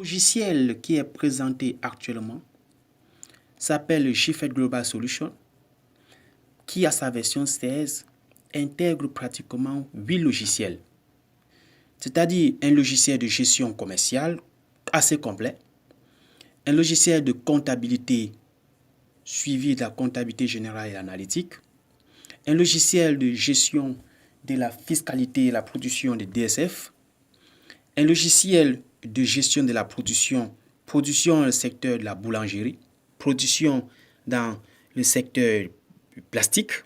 logiciel qui est présenté actuellement s'appelle GFET Global Solution, qui à sa version 16 intègre pratiquement 8 logiciels, c'est-à-dire un logiciel de gestion commerciale assez complet, un logiciel de comptabilité suivi de la comptabilité générale et analytique, un logiciel de gestion de la fiscalité et la production des DSF, un logiciel de gestion de la production dans le secteur de la boulangerie, production dans le secteur plastique,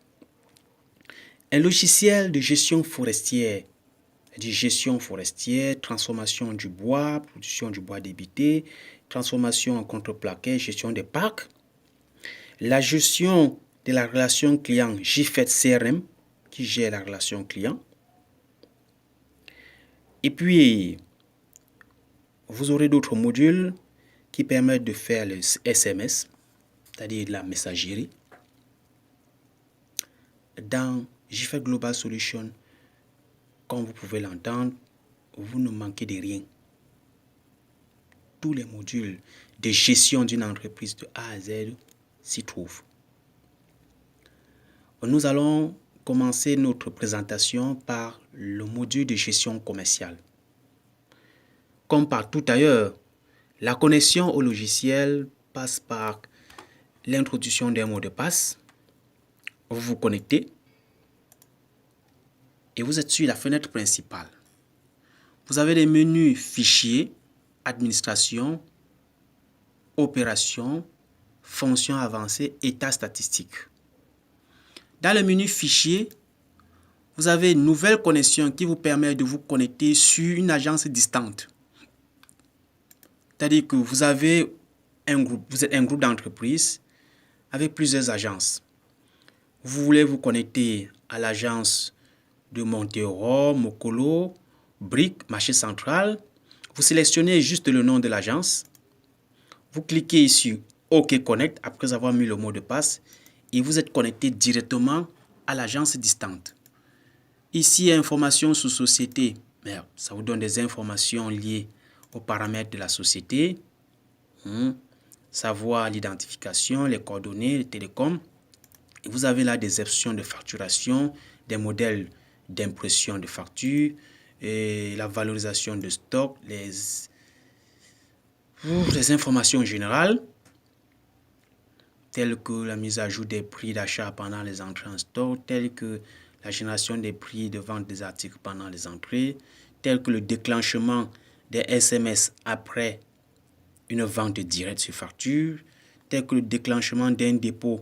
un logiciel de gestion forestière, transformation du bois, production du bois débité, transformation en contreplaqué, gestion des parcs, la gestion de la relation client GFET CRM, qui gère la relation client. Et puis, vous aurez d'autres modules qui permettent de faire le SMS, c'est-à-dire la messagerie. Dans GFET Global Solution, comme vous pouvez l'entendre, vous ne manquez de rien. Tous les modules de gestion d'une entreprise de A à Z s'y trouvent. Nous allons commencer notre présentation par le module de gestion commerciale. Comme partout ailleurs, la connexion au logiciel passe par l'introduction d'un mot de passe. Vous vous connectez et vous êtes sur la fenêtre principale. Vous avez les menus fichiers, administration, opération, fonctions avancées, état statistique. Dans le menu fichiers, vous avez une nouvelle connexion qui vous permet de vous connecter sur une agence distante. C'est-à-dire que vous êtes un groupe d'entreprises avec plusieurs agences. Vous voulez vous connecter à l'agence de Montero, Mokolo, Brick, Marché Central. Vous sélectionnez juste le nom de l'agence. Vous cliquez sur OK Connect après avoir mis le mot de passe et vous êtes connecté directement à l'agence distante. Ici, informations sur société. Ça vous donne des informations liées aux paramètres de la société. Savoir l'identification, les coordonnées, les télécoms. Et vous avez là des options de facturation, des modèles d'impression de factures, et la valorisation de stock, les informations générales, telles que la mise à jour des prix d'achat pendant les entrées en stock, telles que la génération des prix de vente des articles pendant les entrées, telles que le déclenchement des SMS après une vente directe sur facture, telles que le déclenchement d'un dépôt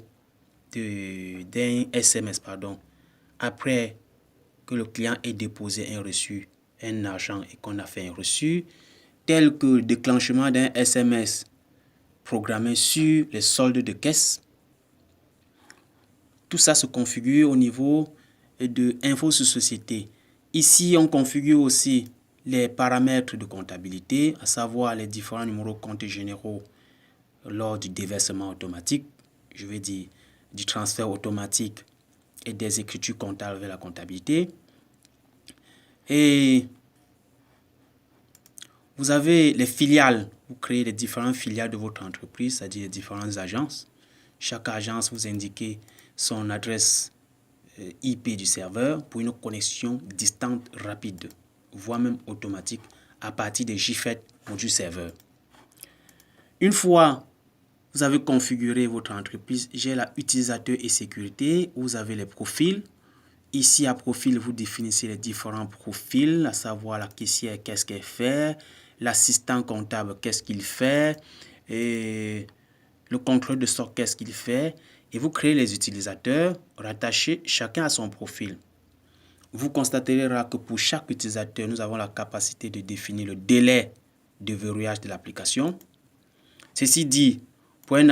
d'un SMS après que le client ait déposé un argent et qu'on a fait un reçu, tel que le déclenchement d'un SMS programmé sur les soldes de caisse. Tout ça se configure au niveau de Info sur Société. Ici, on configure aussi les paramètres de comptabilité, à savoir les différents numéros comptes généraux lors du déversement automatique, je veux dire du transfert automatique et des écritures comptables vers la comptabilité. Et vous avez les filiales. Vous créez les différentes filiales de votre entreprise, c'est-à-dire les différentes agences. Chaque agence, vous indiquez son adresse IP du serveur pour une connexion distante rapide, voire même automatique, à partir des GFET module serveur. Une fois vous avez configuré votre entreprise, j'ai la utilisateur et sécurité, vous avez les profils. Ici, à profil, vous définissez les différents profils, à savoir la caissière, qu'est-ce qu'elle fait, l'assistant comptable, qu'est-ce qu'il fait, et le contrôleur de stock, qu'est-ce qu'il fait. Et vous créez les utilisateurs rattachés chacun à son profil. Vous constaterez là que pour chaque utilisateur, nous avons la capacité de définir le délai de verrouillage de l'application. Ceci dit, pour un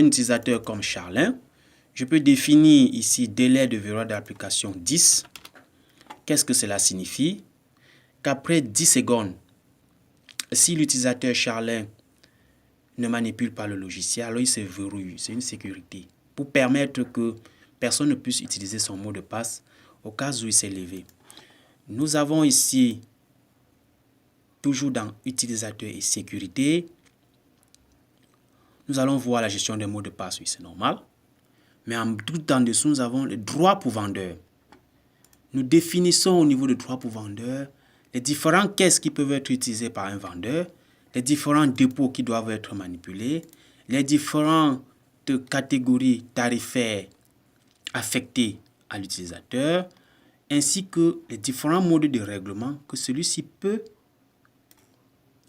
utilisateur comme Charlin, je peux définir ici délai de verrouillage de l'application 10. Qu'est-ce que cela signifie? Qu'après 10 secondes, si l'utilisateur Charlin ne manipule pas le logiciel, alors il se verrouille. C'est une sécurité pour permettre que personne ne puisse utiliser son mot de passe au cas où il s'est levé. Nous avons ici toujours dans utilisateur et sécurité, nous allons voir la gestion des mots de passe, oui, c'est normal. Mais tout en dessous, nous avons le droit pour vendeur. Nous définissons au niveau de droit pour vendeur les différentes caisses qui peuvent être utilisées par un vendeur, les différents dépôts qui doivent être manipulés, les différentes catégories tarifaires affectées à l'utilisateur, ainsi que les différents modes de règlement que celui-ci peut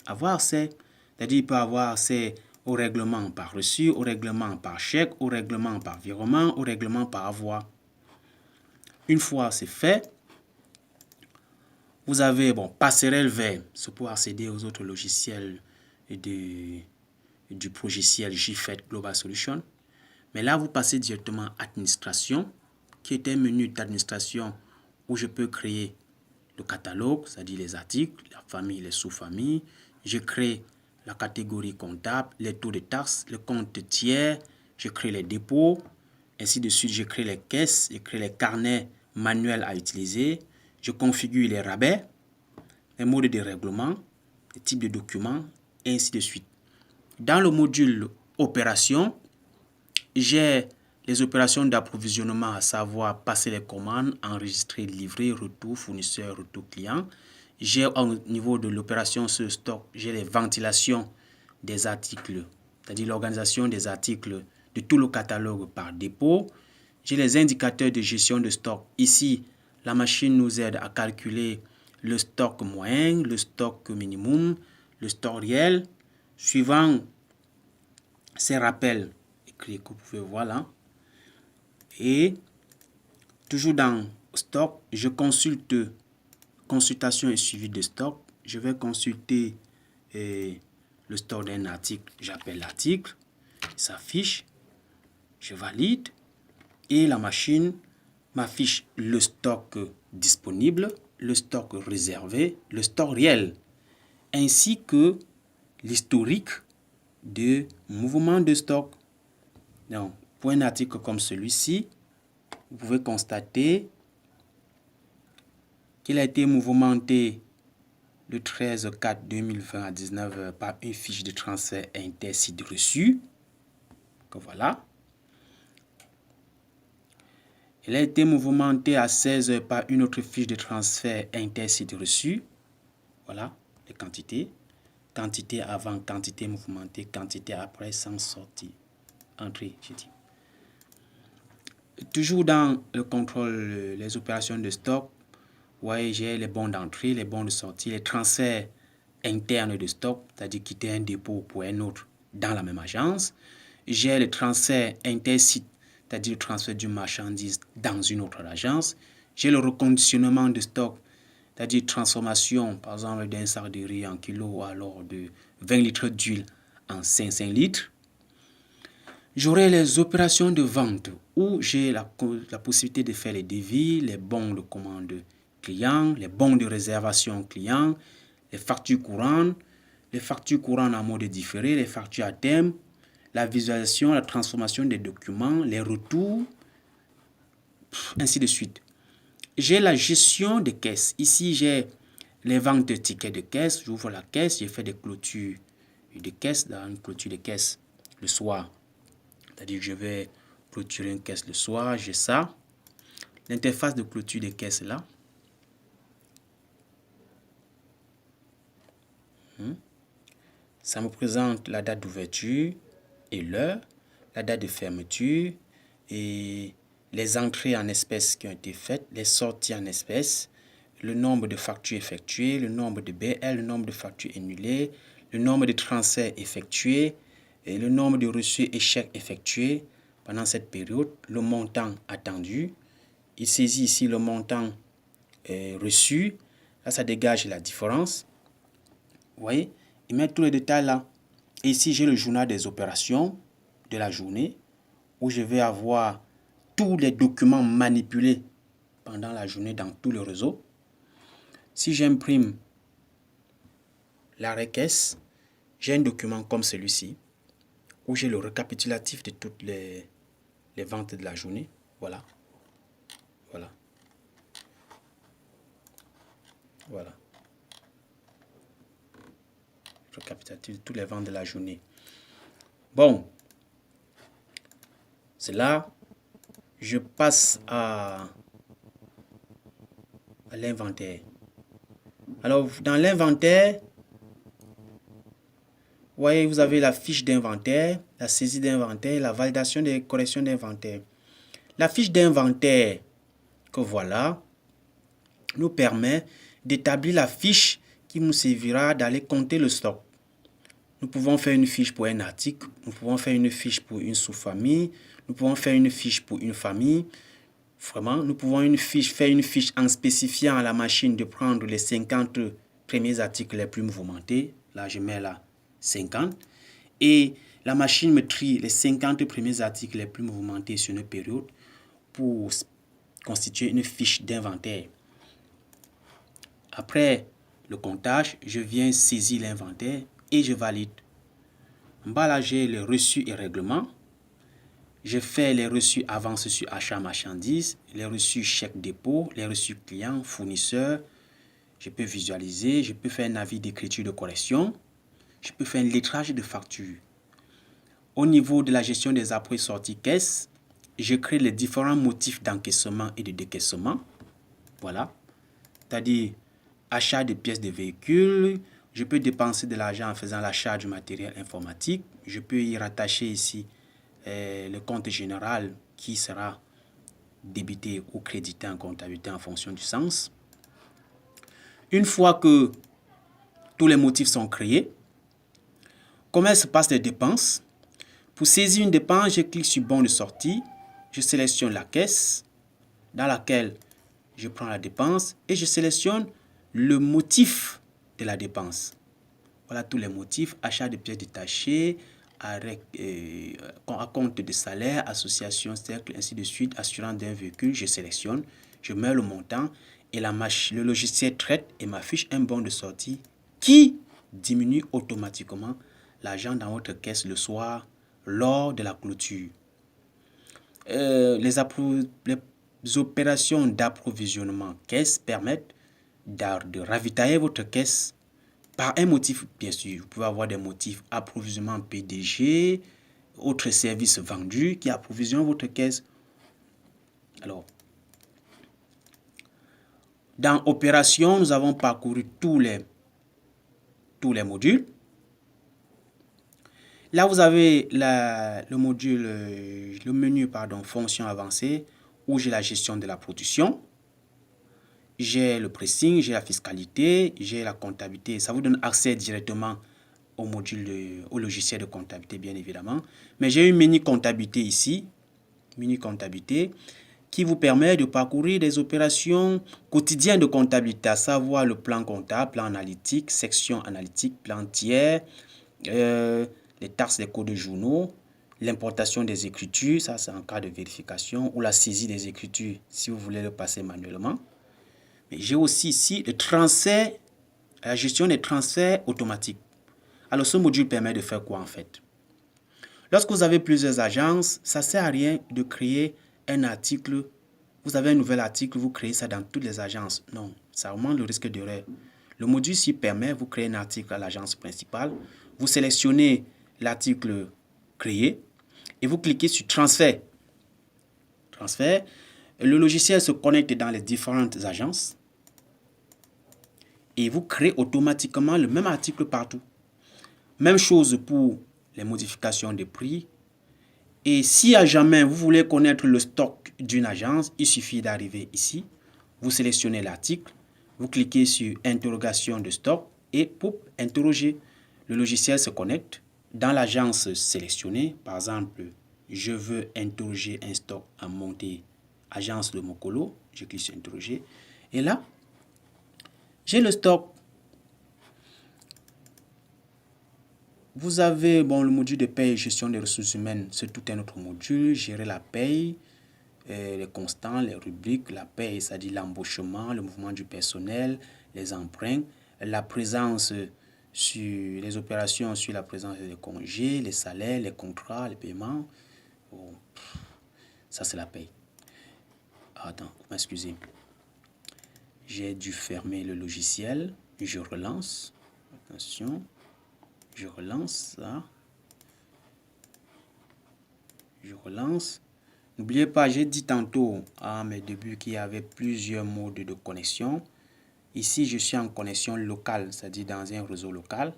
avoir accès. C'est-à-dire qu'il peut avoir accès au règlement par reçu, au règlement par chèque, au règlement par virement, au règlement par avoir. Une fois c'est fait, vous avez passerelle vers, c'est pour accéder aux autres logiciels du logiciel JFET Global Solution. Mais là, vous passez directement à administration, qui est un menu d'administration où je peux créer le catalogue, c'est-à-dire les articles, la famille, les sous-familles. Je crée la catégorie comptable, les taux de taxes, le compte tiers, je crée les dépôts, ainsi de suite. Je crée les caisses, je crée les carnets manuels à utiliser, je configure les rabais, les modes de règlement, les types de documents, et ainsi de suite. Dans le module opération, j'ai les opérations d'approvisionnement, à savoir passer les commandes, enregistrer, livrer, retour fournisseur, retour client. J'ai au niveau de l'opération sur stock, j'ai les ventilations des articles, c'est-à-dire l'organisation des articles de tout le catalogue par dépôt. J'ai les indicateurs de gestion de stock. Ici, la machine nous aide à calculer le stock moyen, le stock minimum, le stock réel, suivant ces rappels écrits que vous pouvez voir là. Et toujours dans stock, je consulte consultation et suivi de stock. Je vais consulter le stock d'un article. J'appelle l'article, il s'affiche, je valide et la machine m'affiche le stock disponible, le stock réservé, le stock réel, ainsi que l'historique de mouvement de stock. Donc, pour un article comme celui-ci, vous pouvez constater qu'il a été mouvementé le 13/4/2020 à 19h par une fiche de transfert inter-site reçu. Voilà. Il a été mouvementé à 16h par une autre fiche de transfert inter-site reçu. Voilà les quantités. Quantité avant, quantité mouvementée, quantité après, sans sortie. Entrée, j'ai dit. Toujours dans le contrôle, les opérations de stock, ouais, j'ai les bons d'entrée, les bons de sortie, les transferts internes de stock, c'est-à-dire quitter un dépôt pour un autre dans la même agence. J'ai le transfert inter-site, c'est-à-dire le transfert d'une marchandise dans une autre agence. J'ai le reconditionnement de stock, c'est-à-dire transformation, par exemple, d'un sac de riz en kilo ou alors de 20 litres d'huile en 500 litres. J'aurai les opérations de vente où j'ai la possibilité de faire les devis, les bons de commande client, les bons de réservation client, les factures courantes en mode différé, les factures à terme, la visualisation, la transformation des documents, les retours, ainsi de suite. J'ai la gestion des caisses. Ici, j'ai les ventes de tickets de caisse. J'ouvre la caisse, j'ai fait des clôtures de caisse, dans une clôture de caisse le soir. C'est-à-dire que je vais clôturer une caisse le soir, j'ai ça. L'interface de clôture des caisses là. Ça me présente la date d'ouverture et l'heure, la date de fermeture et les entrées en espèces qui ont été faites, les sorties en espèces, le nombre de factures effectuées, le nombre de BL, le nombre de factures annulées, le nombre de transferts effectués et le nombre de reçus et chèques effectués pendant cette période, le montant attendu. Il saisit ici le montant reçu. Là, ça dégage la différence. Vous voyez, il met tous les détails là. Et ici, j'ai le journal des opérations de la journée où je vais avoir tous les documents manipulés pendant la journée dans tout le réseau. Si j'imprime l'arrêt caisse, j'ai un document comme celui-ci où j'ai le récapitulatif de toutes les ventes de la journée. Voilà. Voilà. Voilà. récapitulatif de toutes les ventes de la journée. Bon, c'est là, je passe à l'inventaire. Alors, dans l'inventaire, vous voyez, vous avez la fiche d'inventaire, la saisie d'inventaire, la validation des corrections d'inventaire. La fiche d'inventaire que voilà nous permet d'établir la fiche qui nous servira d'aller compter le stock. Nous pouvons faire une fiche pour un article, nous pouvons faire une fiche pour une sous-famille, nous pouvons faire une fiche pour une famille. Vraiment, nous pouvons faire une fiche en spécifiant à la machine de prendre les 50 premiers articles les plus mouvementés. Là, je mets là 50. Et la machine me trie les 50 premiers articles les plus mouvementés sur une période pour constituer une fiche d'inventaire. Après le comptage, je viens saisir l'inventaire et je valide. En bas là, j'ai les reçus et règlements. Je fais les reçus avance sur achat marchandises, les reçus chèque dépôt, les reçus clients, fournisseurs. Je peux visualiser, je peux faire un avis d'écriture de correction. Je peux faire un lettrage de facture. Au niveau de la gestion des apports sorties caisse, je crée les différents motifs d'encaissement et de décaissement. Voilà. C'est-à-dire achat de pièces de véhicules. Je peux dépenser de l'argent en faisant l'achat du matériel informatique. Je peux y rattacher ici le compte général qui sera débité ou crédité en comptabilité en fonction du sens. Une fois que tous les motifs sont créés, comment se passent les dépenses? Pour saisir une dépense, je clique sur bon de sortie, je sélectionne la caisse dans laquelle je prends la dépense et je sélectionne le motif de la dépense. Voilà tous les motifs: achat de pièces détachées, à compte de salaire, association, cercle, ainsi de suite, assurance d'un véhicule. Je sélectionne, je mets le montant et le logiciel traite et m'affiche un bon de sortie qui diminue automatiquement l'argent dans votre caisse le soir lors de la clôture. Les opérations d'approvisionnement caisse permettent de ravitailler votre caisse par un motif, bien sûr. Vous pouvez avoir des motifs approvisionnement PDG, autres services vendus qui approvisionnent votre caisse. Alors, dans opération, nous avons parcouru tous les modules. Là, vous avez le menu fonction avancée, où j'ai la gestion de la production. J'ai le pricing, j'ai la fiscalité, j'ai la comptabilité. Ça vous donne accès directement au logiciel de comptabilité, bien évidemment. Mais j'ai une mini comptabilité ici, mini comptabilité, qui vous permet de parcourir des opérations quotidiennes de comptabilité, à savoir le plan comptable, plan analytique, section analytique, plan tiers, les taxes des codes de journaux, l'importation des écritures, ça c'est en cas de vérification, ou la saisie des écritures si vous voulez le passer manuellement. J'ai aussi ici le transfert, la gestion des transferts automatiques. Alors ce module permet de faire quoi en fait? Lorsque vous avez plusieurs agences, ça ne sert à rien de créer un article. Vous avez un nouvel article, vous créez ça dans toutes les agences. Non, ça augmente le risque d'erreur. Le module ici permet, vous créez un article à l'agence principale, vous sélectionnez l'article créé et vous cliquez sur transfert. Transfert. Le logiciel se connecte dans les différentes agences et vous créez automatiquement le même article partout. Même chose pour les modifications de prix. Et si à jamais vous voulez connaître le stock d'une agence, il suffit d'arriver ici, vous sélectionnez l'article, vous cliquez sur interrogation de stock et pour interroger, le logiciel se connecte dans l'agence sélectionnée. Par exemple, je veux interroger un stock à monter, agence de Mokolo, je clique sur interroger et là, j'ai le stock. Vous avez le module de paye et gestion des ressources humaines, c'est tout un autre module. Gérer la paye, les constants, les rubriques, la paye, c'est-à-dire l'embauchement, le mouvement du personnel, les emprunts, la présence sur les opérations, sur la présence des congés, les salaires, les contrats, les paiements. Bon, ça, c'est la paye. Attends, excusez. J'ai dû fermer le logiciel. Je relance. Attention. Je relance ça. Je relance. N'oubliez pas, j'ai dit tantôt à mes débuts qu'il y avait plusieurs modes de connexion. Ici, je suis en connexion locale, c'est-à-dire dans un réseau local.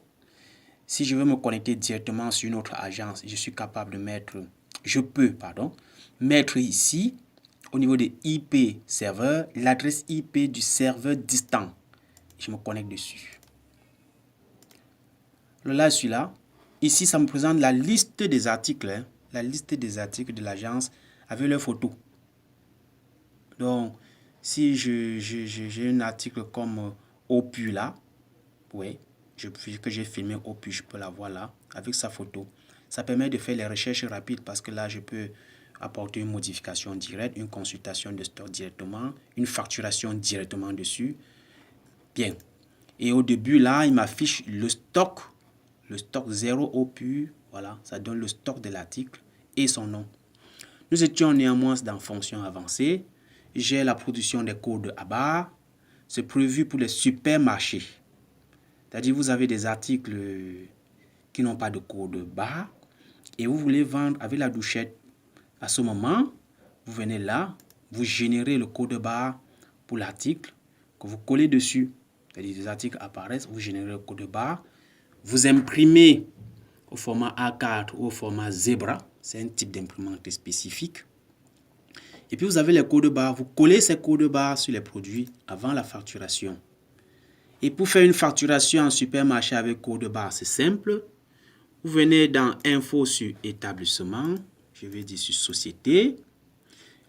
Si je veux me connecter directement sur une autre agence, je suis capable de mettre, mettre ici, au niveau des IP serveurs, l'adresse IP du serveur distant. Je me connecte dessus. Là, je suis là. Ici, ça me présente la liste des articles, hein, la liste des articles de l'agence avec leurs photos. Donc, si j'ai un article comme Opu là, oui, que j'ai filmé Opu, je peux la voir là, avec sa photo. Ça permet de faire les recherches rapides parce que là, je peux apporter une modification directe, une consultation de stock directement, une facturation directement dessus. Bien. Et au début, là, il m'affiche le stock 0 Opu. Voilà, ça donne le stock de l'article et son nom. Nous étions néanmoins dans fonction avancée. J'ai la production des codes à barre. C'est prévu pour les supermarchés. C'est-à-dire, vous avez des articles qui n'ont pas de code barre et vous voulez vendre avec la douchette. À ce moment, vous venez là, vous générez le code barre pour l'article que vous collez dessus. C'est-à-dire, les articles apparaissent, vous générez le code barre, vous imprimez au format A4 ou au format Zebra. C'est un type d'imprimante spécifique. Et puis, vous avez les codes barres. Vous collez ces codes barres sur les produits avant la facturation. Et pour faire une facturation en supermarché avec code barre, c'est simple. Vous venez dans Info sur établissement. Je vais dire sur Société.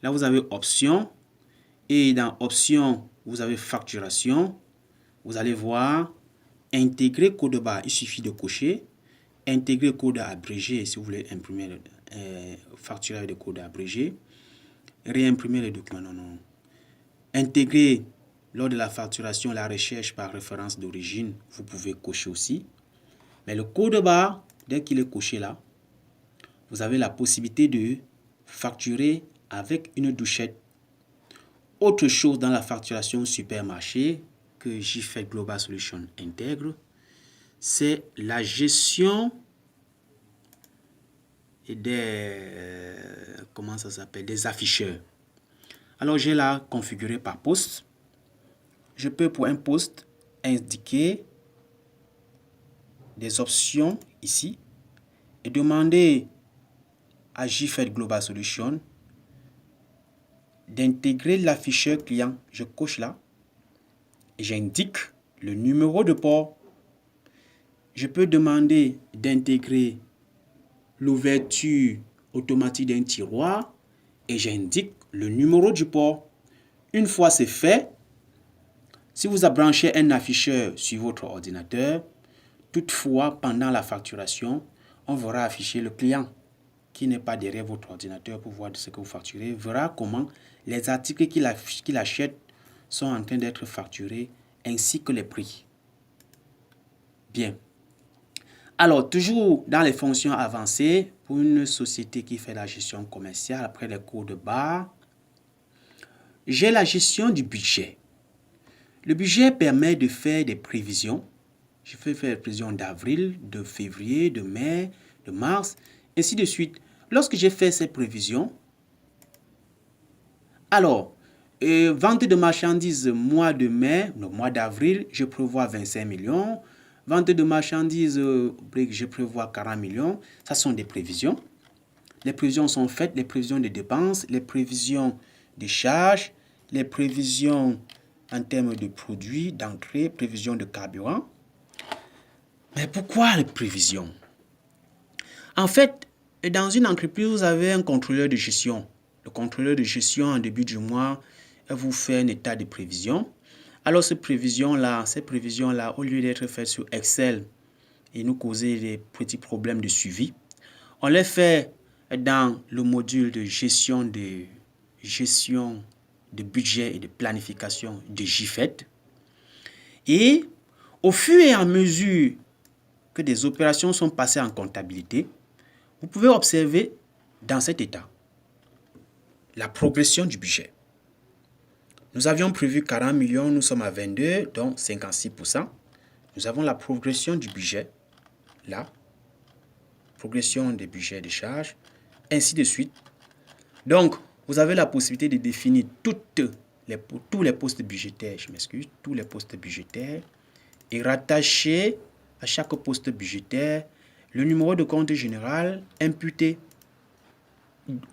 Là, vous avez Options. Et dans Options, vous avez Facturation. Vous allez voir Intégrer code barre. Il suffit de cocher. Intégrer code abrégé si vous voulez imprimer, facturer avec des codes abrégés. Réimprimer les documents. Non. Intégrer lors de la facturation la recherche par référence d'origine. Vous pouvez cocher aussi. Mais le code barre, dès qu'il est coché là, vous avez la possibilité de facturer avec une douchette. Autre chose dans la facturation supermarché que JFed Global Solutions intègre, c'est la gestion des, des afficheurs. Alors, j'ai là configuré par poste. Je peux pour un poste indiquer des options ici et demander à JFed Global Solutions d'intégrer l'afficheur client. Je coche là et j'indique le numéro de port. Je peux demander d'intégrer l'ouverture automatique d'un tiroir et j'indique le numéro du port. Une fois c'est fait, si vous branchez un afficheur sur votre ordinateur, toutefois, pendant la facturation, on verra afficher le client qui n'est pas derrière votre ordinateur pour voir ce que vous facturez, verra comment les articles qu'il achète sont en train d'être facturés ainsi que les prix. Bien. Alors, toujours dans les fonctions avancées, pour une société qui fait la gestion commerciale, après les codes barres, j'ai la gestion du budget. Le budget permet de faire des prévisions. Je peux faire des prévisions d'avril, de février, de mai, de mars, ainsi de suite. Lorsque j'ai fait ces prévisions, alors, vente de marchandises mois de mai, le mois d'avril, je prévois 25 millions. Vente de marchandises, je prévois 40 millions. Ça sont des prévisions. Les prévisions sont faites, les prévisions de dépenses, les prévisions de charges, les prévisions en termes de produits, d'entrée, prévisions de carburant. Mais pourquoi les prévisions? En fait, dans une entreprise, vous avez un contrôleur de gestion. Le contrôleur de gestion, en début du mois, vous fait un état de prévision. Alors, ces prévisions-là, au lieu d'être faites sur Excel et nous causer des petits problèmes de suivi, on les fait dans le module de gestion de budget et de planification de JFed. Et au fur et à mesure que des opérations sont passées en comptabilité, vous pouvez observer dans cet état la progression du budget. Nous avions prévu 40 millions, nous sommes à 22, donc 56%. Nous avons la progression du budget. là, progression des budgets de charges, ainsi de suite. Donc, vous avez la possibilité de définir tous les postes budgétaires, tous les postes budgétaires, et rattacher à chaque poste budgétaire le numéro de compte général imputé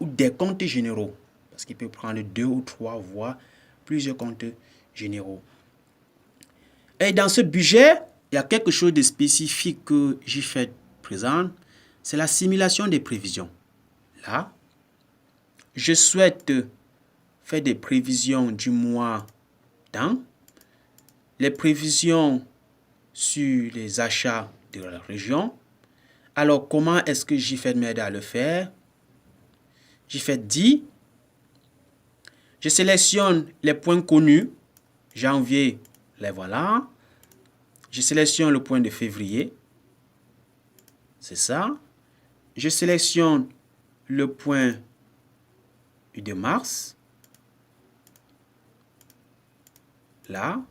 ou des comptes généraux, parce qu'il peut prendre 2 ou 3, voire plusieurs comptes généraux. Et dans ce budget, il y a quelque chose de spécifique que JFED présente, c'est la simulation des prévisions. Là, je souhaite faire des prévisions du mois dans les prévisions sur les achats de la région. Alors, comment est-ce que JFED m'aide à le faire? JFED dit, je sélectionne les points connus, janvier, les voilà. Je sélectionne le point de février, c'est ça. Je sélectionne le point de mars, là.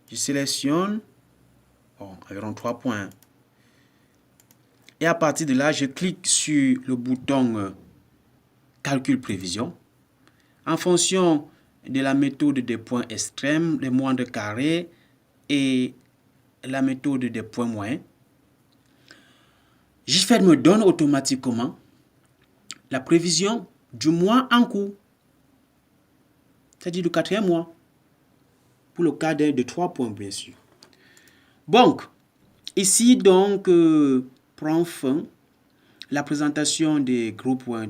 Je sélectionne environ 3 points. Et à partir de là, je clique sur le bouton Calcul prévision. En fonction de la méthode des points extrêmes, des moindres carrés et la méthode des points moyens, JFED me donne automatiquement la prévision du mois en cours, c'est-à-dire du 4e mois, pour le cas de 3 points, bien sûr. Donc, ici, donc, prend fin la présentation des grands points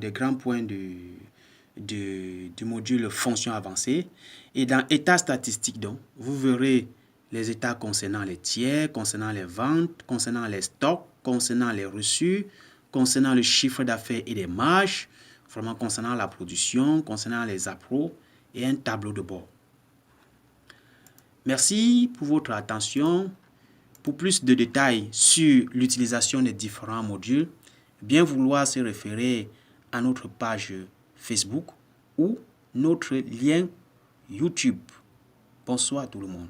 du module fonction avancée. Et dans état statistique, donc, vous verrez les états concernant les tiers, concernant les ventes, concernant les stocks, concernant les reçus, concernant le chiffre d'affaires et les marges, vraiment concernant la production, concernant les appros et un tableau de bord. Merci pour votre attention. Pour plus de détails sur l'utilisation des différents modules, bien vouloir se référer à notre page Facebook ou notre lien YouTube. Bonsoir à tout le monde.